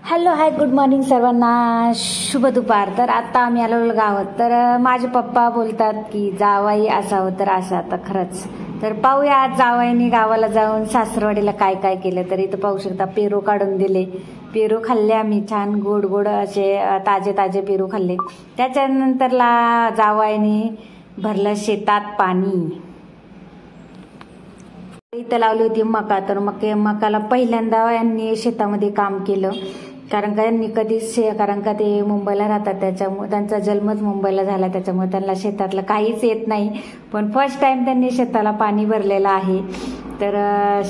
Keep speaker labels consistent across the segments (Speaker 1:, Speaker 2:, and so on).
Speaker 1: Hello hi good morning सर्वांना, शुभ दुपार. तर आता आम्ही आलो गावात. तर माझे पप्पा बोलतात की जावाई असावं तर असा. आता खरंच तर पाहूया आज जावाईने गावाला जाऊन सासरवाडीला काय काय केलं. तर इथं पाहू शकता पेरू काढून दिले, पेरू खाल्ले आम्ही, छान गोड गोड असे ताजे ताजे पेरू खाल्ले. त्याच्यानंतरला जावाईने भरलं शेतात पाणी. इथं लावली होती मका. तर मकाला पहिल्यांदा यांनी शेतामध्ये काम केलं, कारण का यांनी कधीच कारण का ते मुंबईला राहतात, त्याच्यामुळे त्यांचा जन्मच मुंबईला झाला, त्याच्यामुळे त्यांना शेतातलं काहीच येत नाही. पण फर्स्ट टाइम त्यांनी शेताला पाणी भरलेलं आहे. तर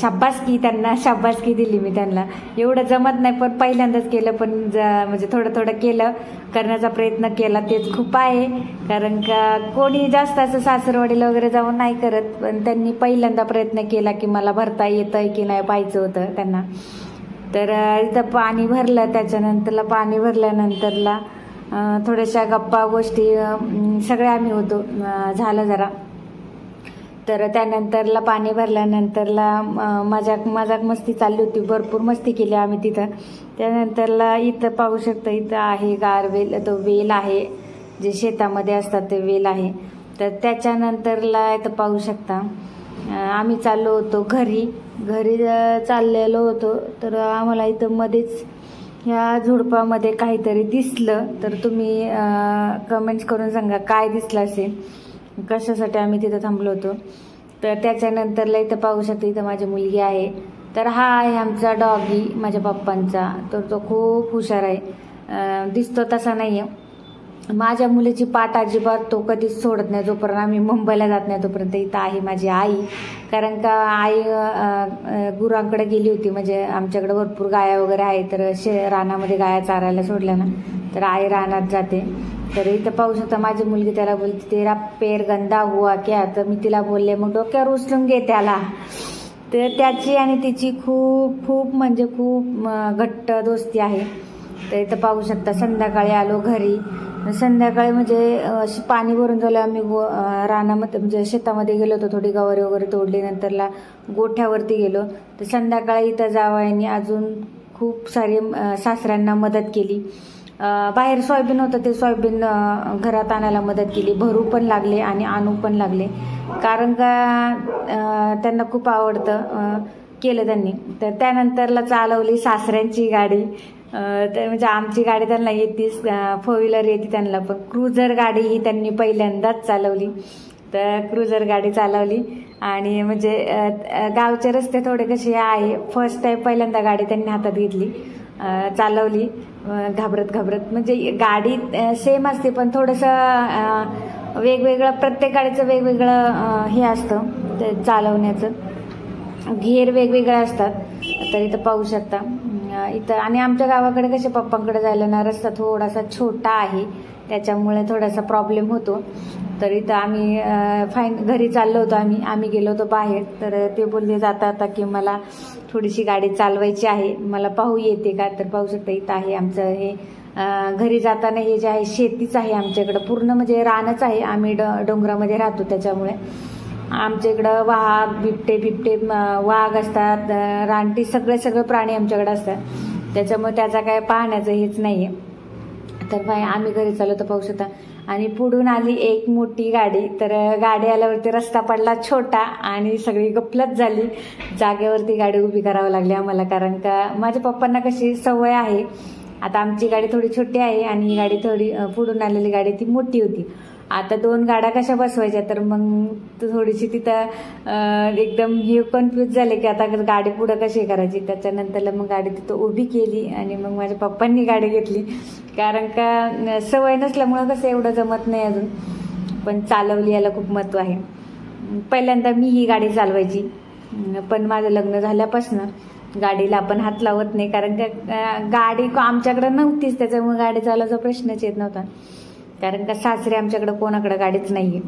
Speaker 1: शाबासकी, त्यांना शाबासकी दिली मी त्यांना. एवढं जमत नाही पण पहिल्यांदाच केलं, पण म्हणजे थोडं थोडं केलं, करण्याचा प्रयत्न केला, तेच खूप आहे. कारण का कोणी जास्त असं सासरवाडीला वगैरे जाऊन नाही करत, पण त्यांनी पहिल्यांदा प्रयत्न केला की मला भरता येतंय की नाही पाहायचं होतं त्यांना. तर इथं पाणी भरलं. त्याच्यानंतरला पाणी भरल्यानंतरला थोड्याशा गप्पा गोष्टी सगळे आम्ही होतो, झालं जरा. तर त्यानंतरला पाणी भरल्यानंतरला मजाक मस्ती चालली होती, भरपूर मस्ती केली आम्ही तिथं. त्यानंतरला इथं पाहू शकता, इथं आहे गारवेल, तो वेल आहे जे शेतामध्ये असतात ते वेल आहे. तर त्याच्यानंतरला इथं पाहू शकता आम्ही चाललो होतो घरी चाललेलो होतो. तर आम्हाला इथं मध्येच ह्या झुडपामध्ये काहीतरी दिसलं. तर तुम्ही कमेंट्स करून सांगा काय दिसलं असेल, कशासाठी आम्ही तिथं थांबलो होतो. तर त्याच्यानंतरला इथं पाहू शकता, इथं माझी मुलगी आहे. तर हा आहे आमचा डॉगी माझ्या पप्पांचा. तर तो खूप हुशार आहे, दिसतो तसा नाही आहे. माझ्या मुलीची पाठ अजिबात तो कधीच सोडत नाही, जोपर्यंत आम्ही मुंबईला जात नाही तोपर्यंत. इथं आहे माझी आई, कारण का आई गुरांकडे गेली होती, म्हणजे आमच्याकडे भरपूर गाया वगैरे आहे. तर रानामध्ये गाया चारायला सोडल्या ना, तर आई रानात जाते. तर इथं पाहू शकता माझी मुलगी त्याला बोलते तेरा पैर गंदा हुआ क्या. तर मी तिला बोलले मग डोक्यावर उचलून घे त्याला. तर त्याची आणि तिची खूप खूप म्हणजे खूप घट्ट दोस्ती आहे. तर इथं पाहू शकता संध्याकाळी आलो घरी. संध्याकाळी म्हणजे पाणी भरून झालं, आम्ही रानामध्ये म्हणजे शेतामध्ये गेलो होतो, थोडी गवारी वगैरे तोडली, नंतरला गोठ्यावरती गेलो. तर संध्याकाळी इथं जावयानी अजून खूप सारी सासऱ्यांना मदत केली. बाहेर सोयाबीन होतं, ते सोयाबीन घरात आणायला मदत केली, भरू पण लागले आणि आणू पण लागले, कारण का त्यांना खूप आवडतं, केलं त्यांनी. तर त्यानंतरला चालवली सासऱ्यांची गाडी. तर म्हणजे आमची गाडी त्यांना येतीच, 4 व्हीलर येते त्यांना, पण क्रुझर गाडी ही त्यांनी पहिल्यांदाच चालवली. तर क्रुझर गाडी चालवली आणि म्हणजे गावचे रस्ते थोडे कसे आहे, फर्स्ट टाइम पहिल्यांदा गाडी त्यांनी हातात घेतली, चालवली घाबरत. म्हणजे गाडी सेम असते पण थोडंसं वेगवेगळं, प्रत्येक गाडीचं वेगवेगळं हे असतं, ते चालवण्याचं घेर वेगवेगळे असतात. तर इथं पाहू शकता इथं. आणि आमच्या गावाकडे कसे पप्पांकडे जायला ना रस्ता थोडासा छोटा आहे, त्याच्यामुळे थोडासा प्रॉब्लेम होतो. तर इथं आम्ही घरी चाललो होतो, आम्ही गेलो होतो बाहेर. तर ते बोलले जाता की मला थोडीशी गाडी चालवायची आहे, मला पाहू येते का. तर पाहू शकता इथं आहे आमचं हे घरी जाताना हे जे आहे शेतीच आहे आमच्याकडं, पूर्ण म्हणजे रानच आहे. आम्ही डोंगरामध्ये राहतो, त्याच्यामुळे आमच्या इकडं वाघ बिबटे वाघ असतात, रानटी सगळे प्राणी आमच्याकडे असतात, त्याच्यामुळे त्याचा काय पाहण्याचं हेच नाहीये. तर आम्ही घरी चाललो तर पाहू शकता. आणि पुढून आली एक मोठी गाडी. तर गाडी आल्यावरती रस्ता पडला छोटा आणि सगळी गपलत झाली, जागेवरती गाडी उभी करावी लागली आम्हाला, कारण का माझ्या पप्पांना कशी सवय आहे. आता आमची गाडी थोडी छोटी आहे आणि ही गाडी थोडी पुढून आलेली गाडी ती मोठी होती. आता 2 गाड्या कशा बसवायच्या, तर मग थोडीशी तिथं एकदम हे कन्फ्यूज झाले की आता गाडी पुढं कशी करायची. त्याच्यानंतरला मग गाडी तिथं उभी केली आणि मग माझ्या पप्पांनी गाडी घेतली, कारण का सवय नसल्यामुळं कसं एवढं जमत नाही अजून, पण चालवली, याला खूप महत्त्व आहे. पहिल्यांदा मी ही गाडी चालवायची, पण माझं लग्न झाल्यापासनं गाडीला आपण हात लावत नाही, कारण का गाडी आमच्याकडे नव्हतीच, त्याच्यामुळे गाडी चालवायचा प्रश्नच येत नव्हता, कारण का सासरे आमच्याकडे कोणाकडे गाडीच नाहीये.